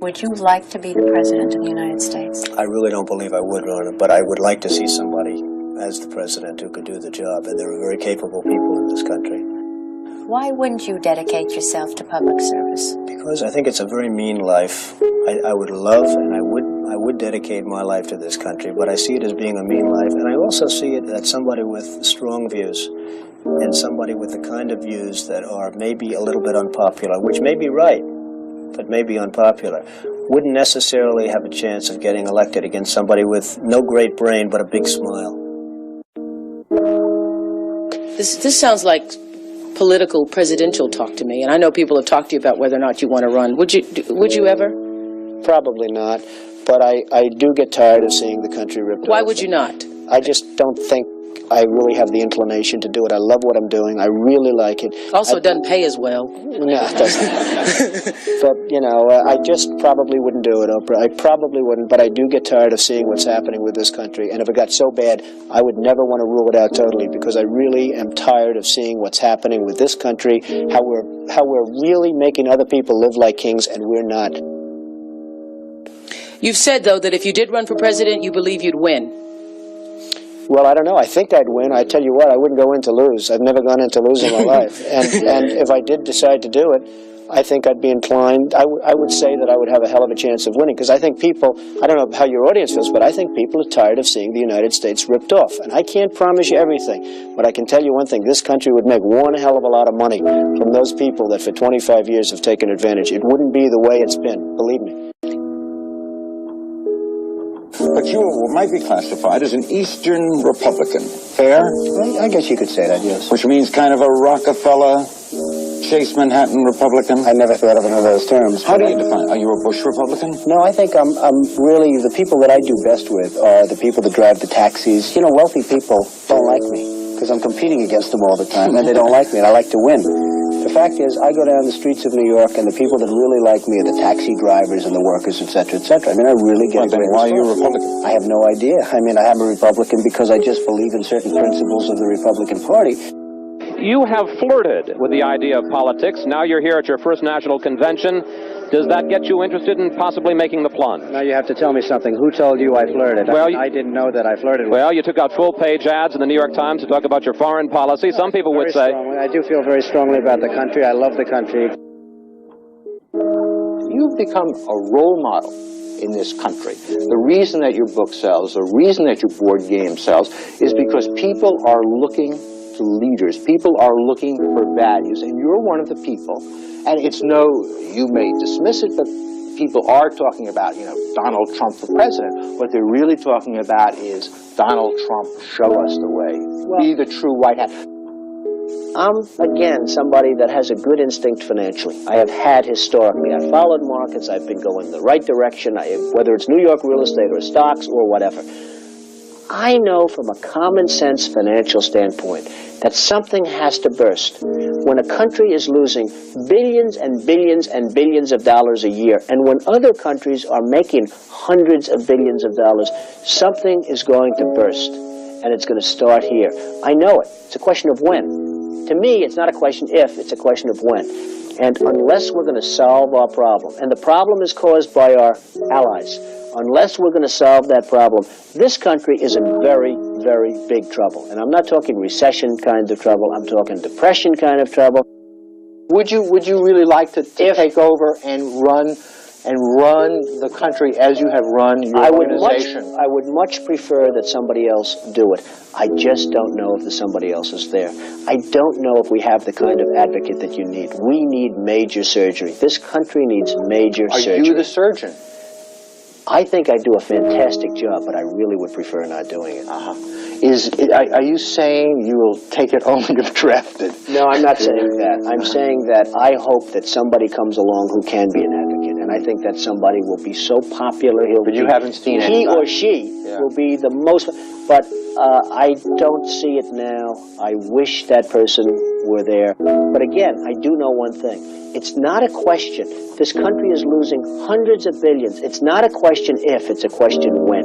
Would you like to be the President of the United States? I really don't believe I would run it, but I would like to see somebody as the president who could do the job, and there are very capable people in this country. Why wouldn't you dedicate yourself to public service? Because I think it's a very mean life. I would love and I would dedicate my life to this country, but I see it as being a mean life, and I also see it as somebody with strong views and somebody with the kind of views that are maybe a little bit unpopular, which may be right, but maybe unpopular, wouldn't necessarily have a chance of getting elected against somebody with no great brain but a big smile. This sounds like political presidential talk to me, and I know people have talked to you about whether or not you want to run. Would you ever? Probably not, but I do get tired of seeing the country ripped off. Why would you not? I just don't think I really have the inclination to do it. I love what I'm doing. I really like it. Also, it doesn't pay as well. No, it doesn't. But, you know, I just probably wouldn't do it, Oprah. I probably wouldn't, but I do get tired of seeing what's happening with this country. And if it got so bad, I would never want to rule it out totally, because I really am tired of seeing what's happening with this country, how we're really making other people live like kings, and we're not. You've said, though, that if you did run for president, you believe you'd win. Well, I don't know. I think I'd win. I tell you what, I wouldn't go in to lose. I've never gone in to lose in my life. And if I did decide to do it, I think I'd be inclined. I would say that I would have a hell of a chance of winning, because I think people, I don't know how your audience feels, but I think people are tired of seeing the United States ripped off. And I can't promise you everything, but I can tell you one thing. This country would make one hell of a lot of money from those people that for 25 years have taken advantage. It wouldn't be the way it's been, believe me. But you might be classified as an Eastern Republican. Fair? I guess you could say that, yes. Which means kind of a Rockefeller, Chase Manhattan Republican? I never thought of it in those terms. How do you define it? Are you a Bush Republican? No, I think I'm really, the people that I do best with are the people that drive the taxis. You know, wealthy people don't like me, because I'm competing against them all the time, and they don't like me, and I like to win. The fact is, I go down the streets of New York, and the people that really like me are the taxi drivers and the workers, etc., etc. I mean, I really get Then why are you a Republican? I have no idea. I mean, I'm a Republican because I just believe in certain principles of the Republican Party. You have flirted with the idea of politics. Now you're here at your first national convention. Does that get you interested in possibly making the plunge? Now you have to tell me something. Who told you I flirted? Well, I didn't know that I flirted with. Well, you took out full-page ads in the New York Times to talk about your foreign policy. Some people would say... I do feel very strongly about the country. I love the country. You've become a role model in this country. The reason that your book sells, the reason that your board game sells, is because people are looking to leaders. People are looking for values, and you're one of the people. And it's you may dismiss it, but people are talking about, Donald Trump for president. What they're really talking about is Donald Trump, show us the way. Be the true white hat. I'm, again, somebody that has a good instinct financially. I have had historically. I've followed markets. I've been going in the right direction, whether it's New York real estate or stocks or whatever. I know from a common sense financial standpoint that something has to burst. When a country is losing billions and billions and billions of dollars a year, and when other countries are making hundreds of billions of dollars, something is going to burst, and it's going to start here. I know it. It's a question of when. To me, it's not a question if, it's a question of when. And unless we're going to solve our problem, and the problem is caused by our allies, unless we're going to solve that problem, this country is in very, very big trouble. And I'm not talking recession kind of trouble, I'm talking depression kind of trouble. Would you really like to take over and run the country as you have run your organization? I would much prefer that somebody else do it. I just don't know if somebody else is there. I don't know if we have the kind of advocate that you need. We need major surgery. This country needs major surgery. Are you the surgeon? I think I do a fantastic job, but I really would prefer not doing it. Are you saying you will take it only if drafted? No, I'm not saying that. I'm saying that I hope that somebody comes along who can be an advocate, and I think that somebody will be so popular. But you haven't seen he or she will be the most. But I don't see it now. I wish that person were there. But again, I do know one thing. It's not a question. This country is losing hundreds of billions. It's not a question if, it's a question when.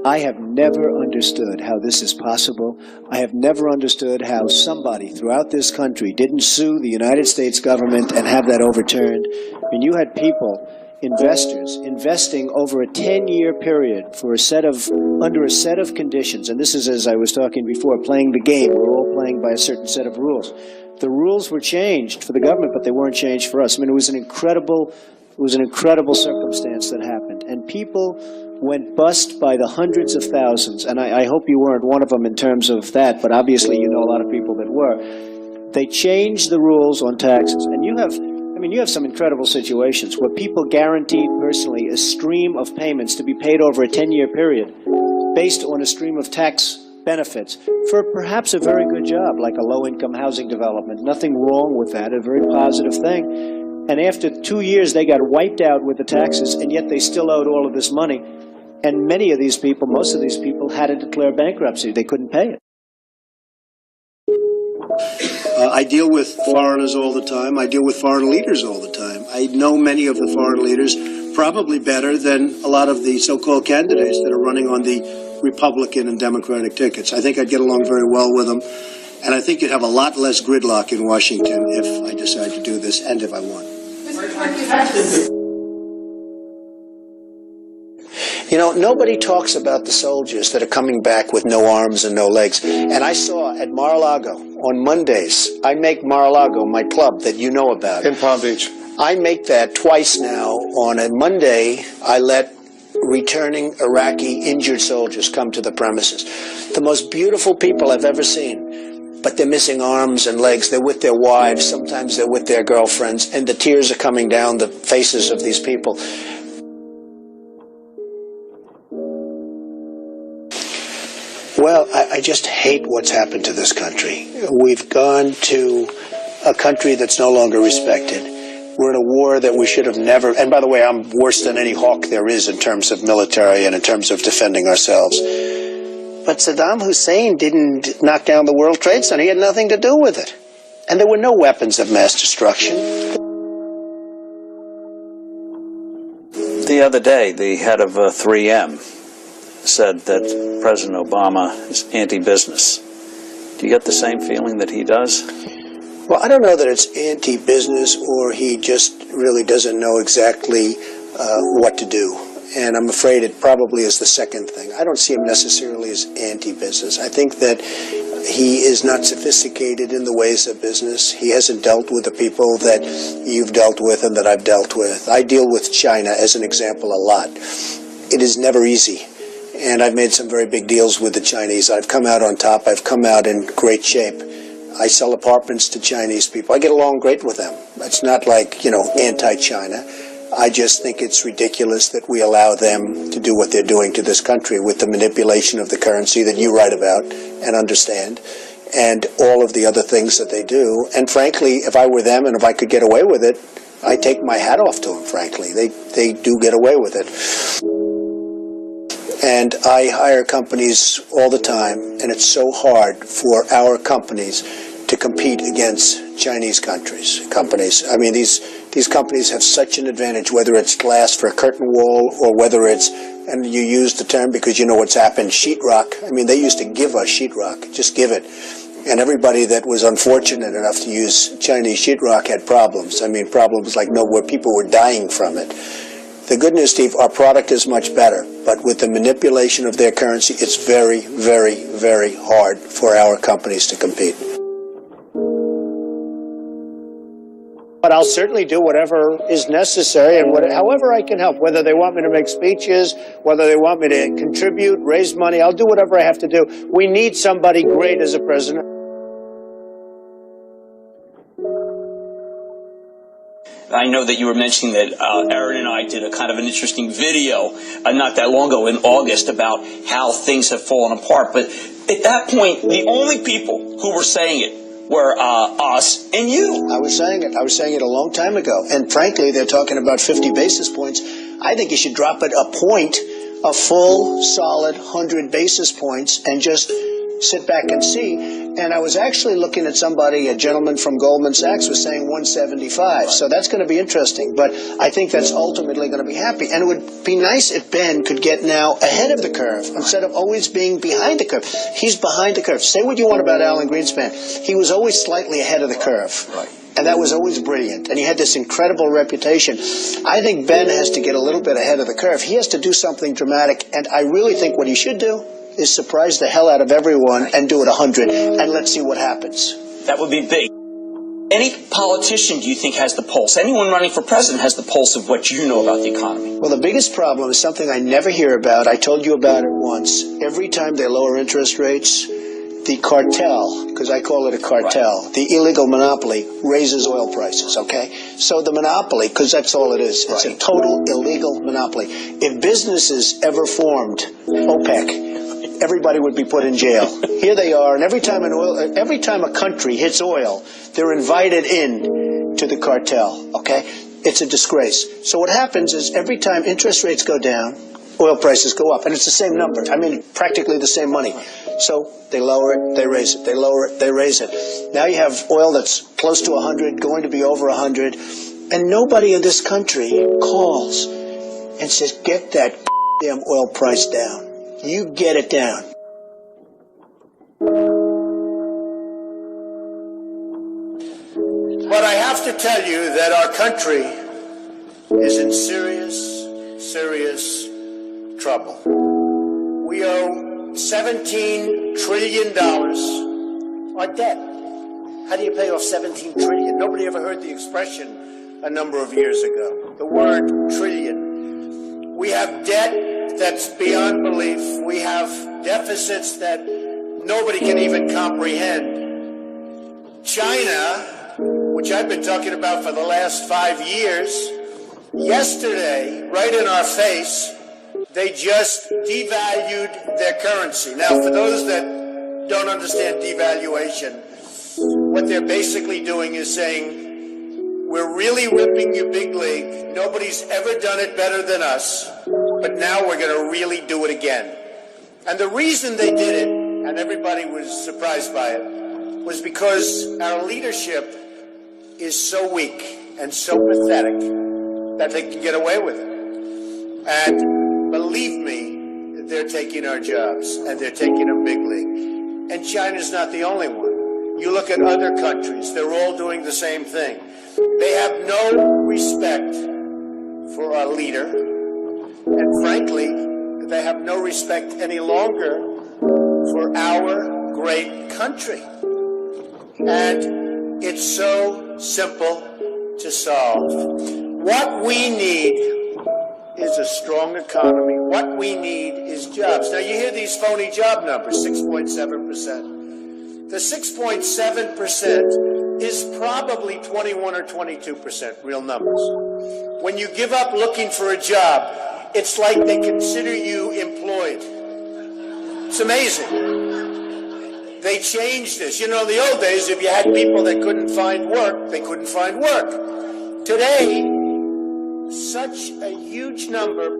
I have never understood how this is possible. I have never understood how somebody throughout this country didn't sue the United States government and have that overturned. And you had people, investors, investing over a 10-year period for under a set of conditions. And this is, as I was talking before, playing the game. We're all playing by a certain set of rules. The rules were changed for the government, but they weren't changed for us. I mean, it was an incredible circumstance that happened. And people went bust by the hundreds of thousands. And I hope you weren't one of them in terms of that, but obviously you know a lot of people that were. They changed the rules on taxes. And you have some incredible situations where people guaranteed personally a stream of payments to be paid over a 10-year period based on a stream of tax benefits for perhaps a very good job, like a low-income housing development. Nothing wrong with that, a very positive thing. And after 2 years, they got wiped out with the taxes, and yet they still owed all of this money. And many of these people, most of these people, had to declare bankruptcy. They couldn't pay it. I deal with foreigners all the time. I deal with foreign leaders all the time. I know many of the foreign leaders probably better than a lot of the so-called candidates that are running on the Republican and Democratic tickets. I think I'd get along very well with them. And I think you'd have a lot less gridlock in Washington if I decide to do this and if I won. You know, nobody talks about the soldiers that are coming back with no arms and no legs. And I saw at Mar-a-Lago on Mondays, I make Mar-a-Lago my club that you know about. In Palm Beach. I make that twice now. On a Monday, I let returning Iraqi injured soldiers come to the premises. The most beautiful people I've ever seen. But they're missing arms and legs. They're with their wives. Sometimes they're with their girlfriends. And the tears are coming down the faces of these people. Well, I just hate what's happened to this country. We've gone to a country that's no longer respected. We're in a war that we should have never... And by the way, I'm worse than any hawk there is in terms of military and in terms of defending ourselves. But Saddam Hussein didn't knock down the World Trade Center. He had nothing to do with it. And there were no weapons of mass destruction. The other day, the head of 3M said that President Obama is anti-business. Do you get the same feeling that he does? Well, I don't know that it's anti-business or he just really doesn't know exactly what to do. And I'm afraid it probably is the second thing. I don't see him necessarily as anti-business. I think that he is not sophisticated in the ways of business. He hasn't dealt with the people that you've dealt with and that I've dealt with. I deal with China, as an example, a lot. It is never easy. And I've made some very big deals with the Chinese. I've come out on top. I've come out in great shape. I sell apartments to Chinese people. I get along great with them. It's not like, anti-China. I just think it's ridiculous that we allow them to do what they're doing to this country with the manipulation of the currency that you write about and understand, and all of the other things that they do. And frankly, if I were them and if I could get away with it, I'd take my hat off to them, frankly. They do get away with it. And I hire companies all the time, and it's so hard for our companies to compete against Chinese companies. I mean, these companies have such an advantage, whether it's glass for a curtain wall or whether it's, and you use the term because you know what's happened, sheetrock. I mean, they used to give us sheetrock, just give it. And everybody that was unfortunate enough to use Chinese sheetrock had problems. I mean, problems like where people were dying from it. The good news, Steve, our product is much better, but with the manipulation of their currency, it's very, very, very hard for our companies to compete. But I'll certainly do whatever is necessary and however I can help, whether they want me to make speeches, whether they want me to contribute, raise money, I'll do whatever I have to do. We need somebody great as a president. I know that you were mentioning that Aaron and I did a kind of an interesting video not that long ago in August about how things have fallen apart. But at that point, the only people who were saying it were us and you. I was saying it a long time ago. And frankly, they're talking about 50 basis points. I think you should drop it a point, a full, solid 100 basis points, and just sit back and see. And I was actually looking at somebody, a gentleman from Goldman Sachs was saying 175. So that's going to be interesting. But I think that's ultimately going to be happy. And it would be nice if Ben could get now ahead of the curve instead of always being behind the curve. He's behind the curve. Say what you want about Alan Greenspan. He was always slightly ahead of the curve. Right. And that was always brilliant. And he had this incredible reputation. I think Ben has to get a little bit ahead of the curve. He has to do something dramatic. And I really think what he should do is surprise the hell out of everyone and do it 100, and let's see what happens. That would be big. Any politician, do you think, has the pulse? Anyone running for president has the pulse of what you know about the economy? Well, the biggest problem is something I never hear about. I told you about it once. Every time they lower interest rates, the cartel, because I call it a cartel, right, the illegal monopoly, raises oil prices, okay? So the monopoly, because that's all it is, it's a total illegal monopoly. If businesses ever formed OPEC, everybody would be put in jail. Here they are, and every time a country hits oil, they're invited in to the cartel, okay? It's a disgrace. So what happens is every time interest rates go down, oil prices go up, and it's the same number. I mean, practically the same money. So they lower it, they raise it, they lower it, they raise it. Now you have oil that's close to 100, going to be over 100, and nobody in this country calls and says, get that damn oil price down. You get it down. But I have to tell you that our country is in serious trouble. We owe $17 trillion on debt. How do you pay off $17 trillion? Nobody ever heard the expression a number of years ago. The word trillion. We have debt that's beyond belief. We have deficits that nobody can even comprehend. China, which I've been talking about for the last 5 years, yesterday, right in our face, they just devalued their currency. Now, for those that don't understand devaluation, what they're basically doing is saying, we're really ripping you big league. Nobody's ever done it better than us. But now we're going to really do it again. And the reason they did it, and everybody was surprised by it, was because our leadership is so weak and so pathetic that they can get away with it. And believe me, they're taking our jobs, and they're taking them big league. And China's not the only one. You look at other countries, they're all doing the same thing. They have no respect for our leader, and frankly, they have no respect any longer for our great country. And it's so simple to solve. What we need is a strong economy. What we need is jobs. Now, you hear these phony job numbers, 6.7%. The 6.7% is probably 21 or 22% real numbers. When you give up looking for a job, it's like they consider you employed. It's amazing. They changed this. You know, in the old days, if you had people that couldn't find work, they couldn't find work. Today, such a huge number.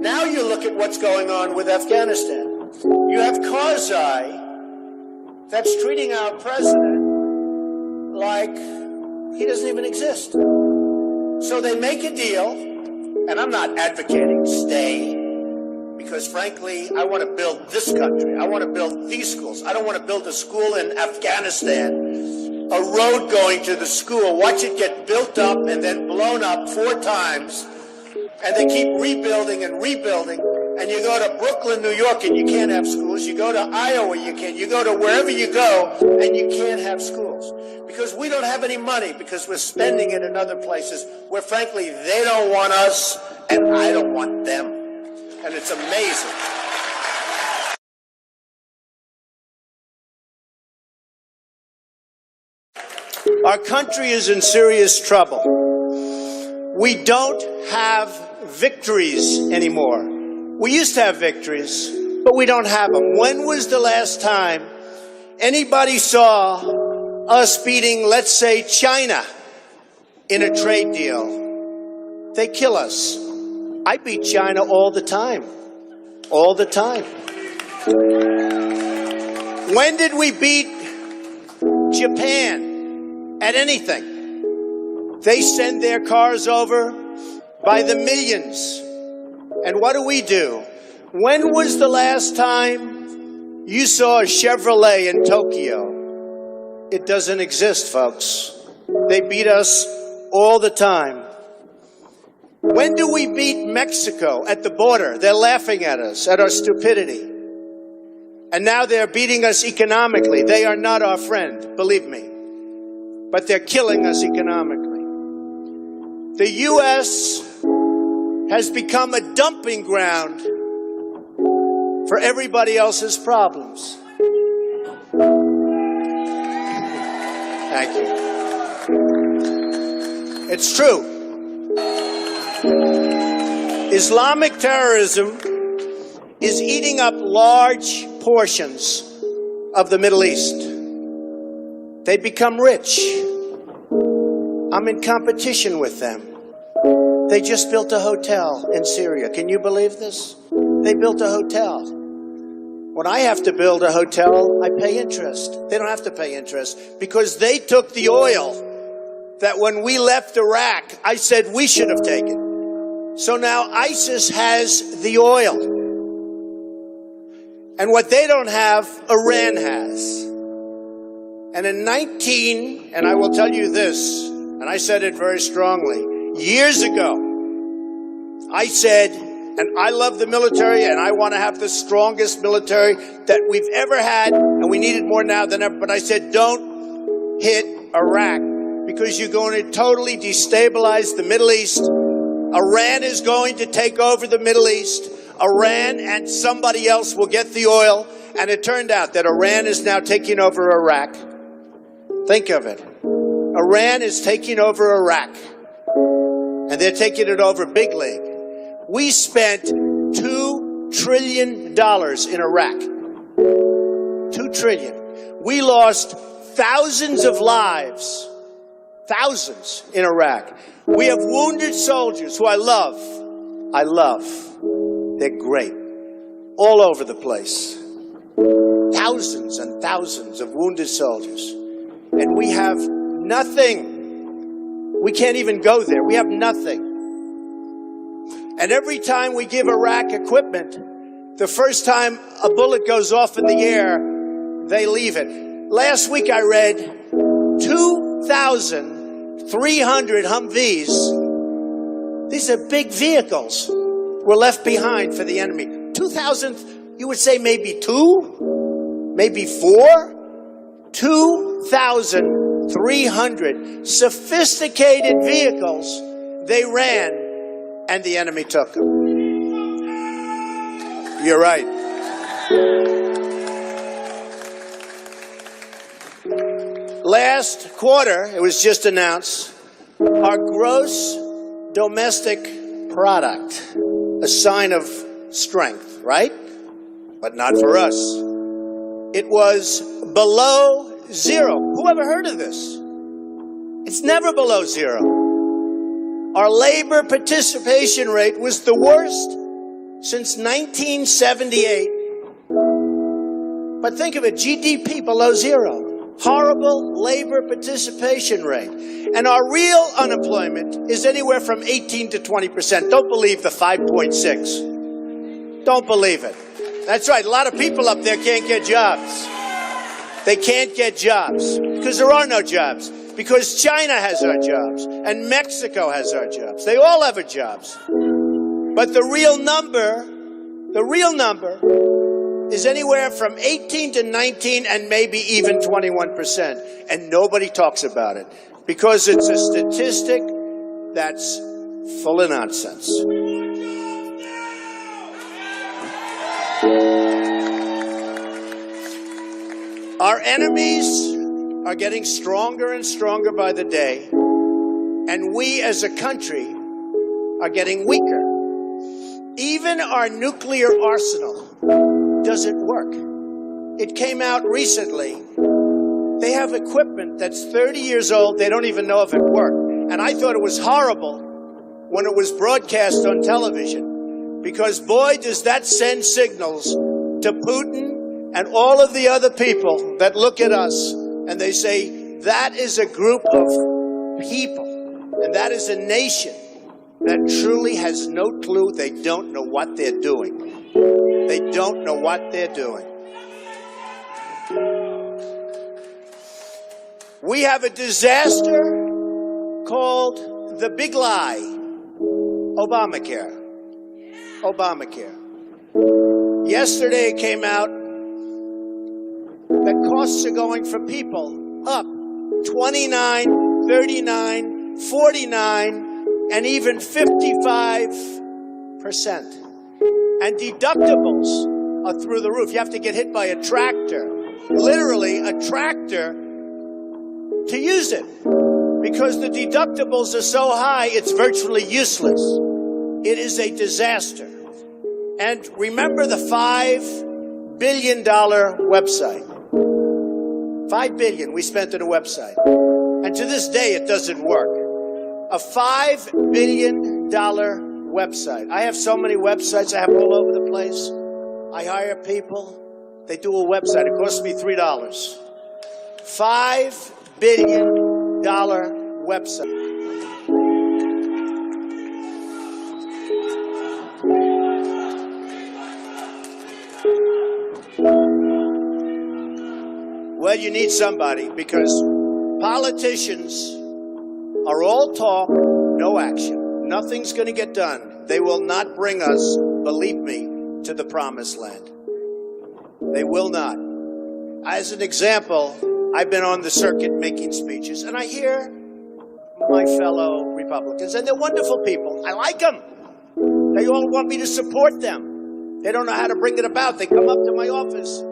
Now you look at what's going on with Afghanistan. You have Karzai that's treating our president like he doesn't even exist. So they make a deal, and I'm not advocating stay, because frankly, I want to build this country. I want to build these schools. I don't want to build a school in Afghanistan, a road going to the school, watch it get built up and then blown up 4 times, and they keep rebuilding and rebuilding. And you go to Brooklyn, New York, and you can't have schools. You go to Iowa, you can't. You go to wherever you go, and you can't have schools. Because we don't have any money, because we're spending it in other places where, frankly, they don't want us, and I don't want them. And it's amazing. Our country is in serious trouble. We don't have victories anymore. We used to have victories, but we don't have them. When was the last time anybody saw us beating, let's say, China in a trade deal? They kill us. I beat China all the time. All the time. When did we beat Japan at anything? They send their cars over by the millions. And what do? When was the last time you saw a Chevrolet in Tokyo? It doesn't exist, folks. They beat us all the time. When do we beat Mexico at the border? They're laughing at us, at our stupidity. And now they're beating us economically. They are not our friend, believe me. But they're killing us economically. The U.S. has become a dumping ground for everybody else's problems. Thank you. It's true. Islamic terrorism is eating up large portions of the Middle East. They become rich. I'm in competition with them. They just built a hotel in Syria. Can you believe this? They built a hotel. When I have to build a hotel, I pay interest. They don't have to pay interest because they took the oil that when we left Iraq, I said we should have taken. So now ISIS has the oil. And what they don't have, Iran has. And in and I will tell you this, and I said it very strongly, years ago, I said, and I love the military, and I want to have the strongest military that we've ever had, and we need it more now than ever, but I said, don't hit Iraq, because you're going to totally destabilize the Middle East. Iran is going to take over the Middle East. Iran and somebody else will get the oil, and it turned out that Iran is now taking over Iraq. Think of it. Iran is taking over Iraq, and they're taking it over big league. We spent $2 trillion in Iraq. $2 trillion. We lost thousands of lives, thousands in Iraq. We have wounded soldiers who I love. They're great. All over the place. Thousands and thousands of wounded soldiers. And we have nothing. We can't even go there. We have nothing. And every time we give Iraq equipment, the first time a bullet goes off in the air, they leave it. Last week I read 2,300 Humvees. These are big vehicles. Were left behind for the enemy. 2,000, you would say maybe 2, maybe 4, 2,300 sophisticated vehicles they ran, and the enemy took them. You're right. Last quarter, it was just announced, our gross domestic product, a sign of strength, right? But not for us. It was below zero. Who ever heard of this? It's never below zero. Our labor participation rate was the worst since 1978. But think of it, GDP below zero. Horrible labor participation rate. And our real unemployment is anywhere from 18 to 20%. Don't believe the 5.6. Don't believe it. That's right. A lot of people up there can't get jobs. They can't get jobs because there are no jobs. Because China has our jobs and Mexico has our jobs. They all have our jobs. But the real number is anywhere from 18 to 19 and maybe even 21%. And nobody talks about it because it's a statistic that's full of nonsense. Our enemies are getting stronger and stronger by the day, and we as a country are getting weaker. Even our nuclear arsenal doesn't work. It came out recently. They have equipment that's 30 years old. They don't even know if it worked. And I thought it was horrible when it was broadcast on television, because boy, does that send signals to Putin And all of the other people that look at us and they say, that is a group of people, and that is a nation that truly has no clue. They don't know what they're doing. They don't know what they're doing. We have a disaster called the big lie, Obamacare. Obamacare. Yesterday it came out that costs are going for people up 29, 39, 49, and even 55%. And deductibles are through the roof. You have to get hit by a tractor, literally a tractor, to use it. Because the deductibles are so high, it's virtually useless. It is a disaster. And remember the $5 billion website. $5 billion we spent on a website. And to this day, it doesn't work. A $5 billion website. I have so many websites I have all over the place. I hire people. They do a website. It costs me $3. $5 billion website. Well, you need somebody, because politicians are all talk, no action. Nothing's going to get done. They will not bring us, believe me, to the promised land. They will not. As an example, I've been on the circuit making speeches, and I hear my fellow Republicans, and they're wonderful people. I like them. They all want me to support them. They don't know how to bring it about. They come up to my office.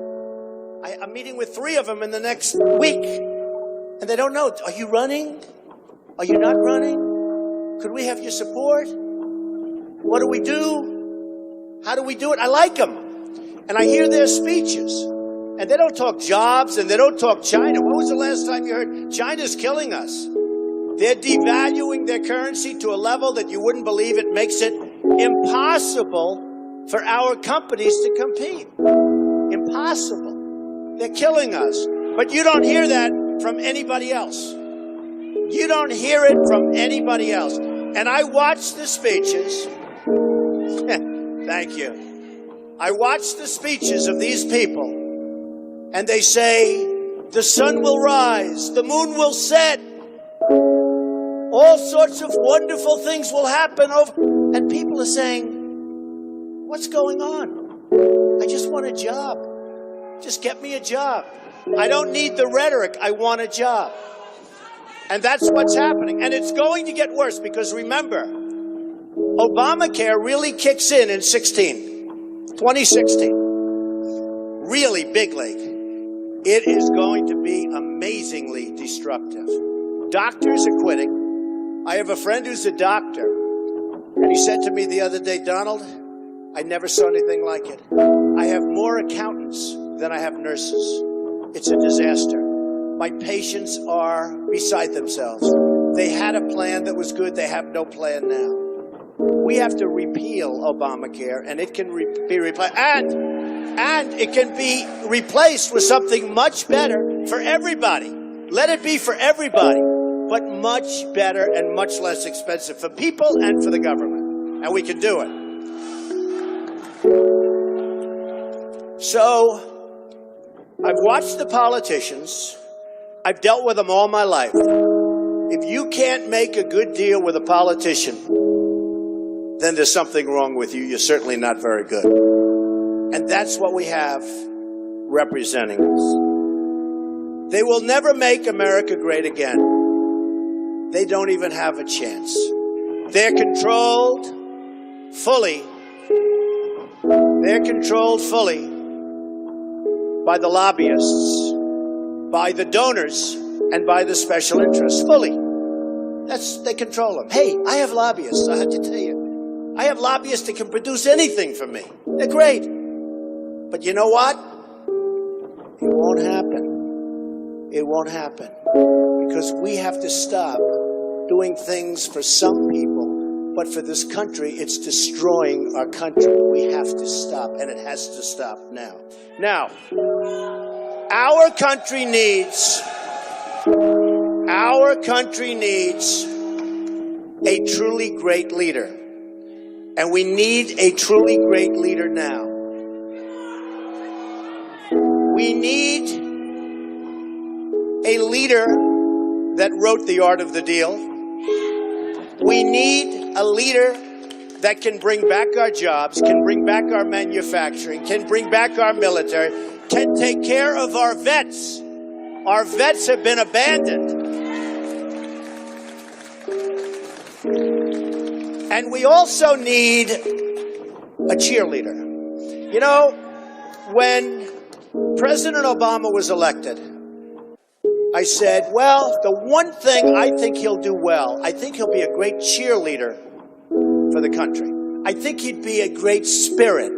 I'm meeting with 3 of them in the next week, and they don't know. Are you running? Are you not running? Could we have your support? What do we do? How do we do it? I like them. And I hear their speeches. And they don't talk jobs, and they don't talk China. When was the last time you heard China's killing us? They're devaluing their currency to a level that you wouldn't believe. It makes it impossible for our companies to compete. Impossible. They're killing us. But you don't hear that from anybody else. You don't hear it from anybody else. And I watch the speeches. Thank you. I watch the speeches of these people, and they say, the sun will rise, the moon will set, all sorts of wonderful things will happen. And people are saying, what's going on? I just want a job. Just get me a job. I don't need the rhetoric. I want a job. And that's what's happening. And it's going to get worse, because remember, Obamacare really kicks in 2016. Really big league. It is going to be amazingly destructive. Doctors are quitting. I have a friend who's a doctor, and he said to me the other day, Donald, I never saw anything like it. I have more accountants than I have nurses. It's a disaster. My patients are beside themselves. They had a plan that was good. They have no plan now. We have to repeal Obamacare, and it can be replaced. And it can be replaced with something much better for everybody. Let it be for everybody, but much better and much less expensive for people and for the government. And we can do it. So, I've watched the politicians. I've dealt with them all my life. If you can't make a good deal with a politician, then there's something wrong with you. You're certainly not very good. And that's what we have representing us. They will never make America great again. They don't even have a chance. They're controlled fully. They're controlled fully by the lobbyists, by the donors, and by the special interests, fully. They control them. Hey, I have lobbyists, I have to tell you. I have lobbyists that can produce anything for me. They're great. But you know what? It won't happen. It won't happen. Because we have to stop doing things for some people But for this country, it's destroying our country. We have to stop, and it has to stop now. Now, our country needs a truly great leader. And we need a truly great leader now. We need a leader that wrote The Art of the Deal. We need a leader that can bring back our jobs, can bring back our manufacturing, can bring back our military, can take care of our vets. Our vets have been abandoned. And we also need a cheerleader. You know, when President Obama was elected, I said, well, the one thing I think he'll do well, I think he'll be a great cheerleader for the country. I think he'd be a great spirit.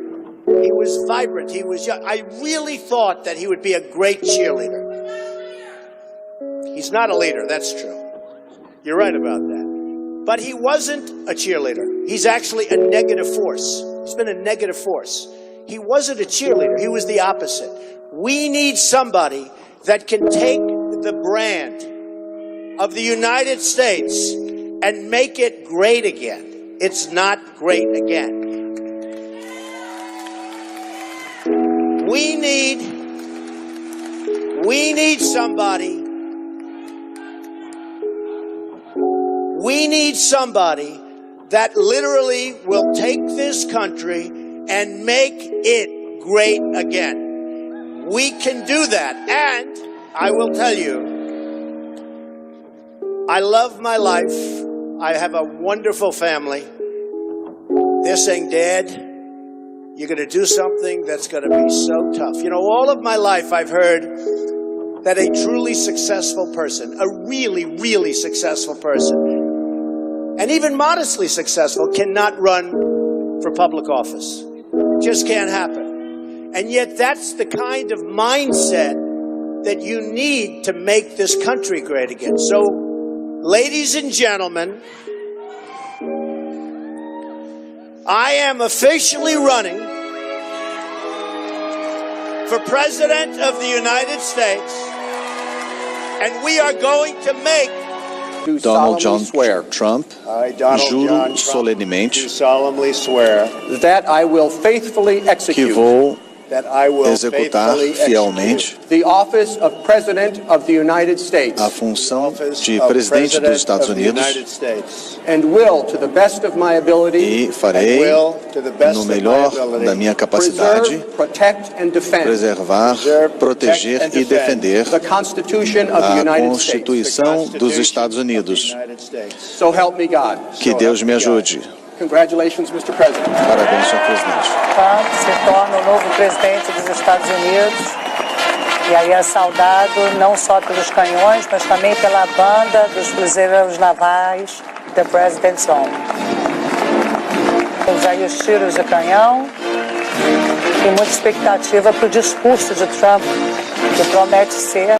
He was vibrant, he was young. I really thought that he would be a great cheerleader. He's not a leader, that's true. You're right about that. But he wasn't a cheerleader. He's actually a negative force. He's been a negative force. He wasn't a cheerleader. He was the opposite. We need somebody that can take the brand of the United States and make it great again. It's not great again. We need somebody that literally will take this country and make it great again. We can do that. And I will tell you, I love my life. I have a wonderful family. They're saying, Dad, you're going to do something that's going to be so tough. You know, all of my life I've heard that a truly successful person, a really, really successful person, and even modestly successful, cannot run for public office. It just can't happen. And yet that's the kind of mindset that you need to make this country great again. So, ladies and gentlemen, I am officially running for President of the United States, and we are going to make Donald John Trump, juro solenemente that I will faithfully que execute vou executar fielmente the office of President of the United States a função de presidente dos Estados Unidos and will, to the best of my ability, e farei, no melhor da minha capacidade, preserve, protect, and defend preservar, proteger e defender the Constitution of the a United States. Constituição dos Estados Unidos. So help me God. Que Deus me ajude. Congratulations, Mr. President. Parabéns, senhor presidente. Trump se torna o novo presidente dos Estados Unidos. E aí é saudado não só pelos canhões, mas também pela banda dos cruzeiros navais The President's Own. Temos aí os tiros de canhão e muita expectativa para o discurso de Trump, que promete ser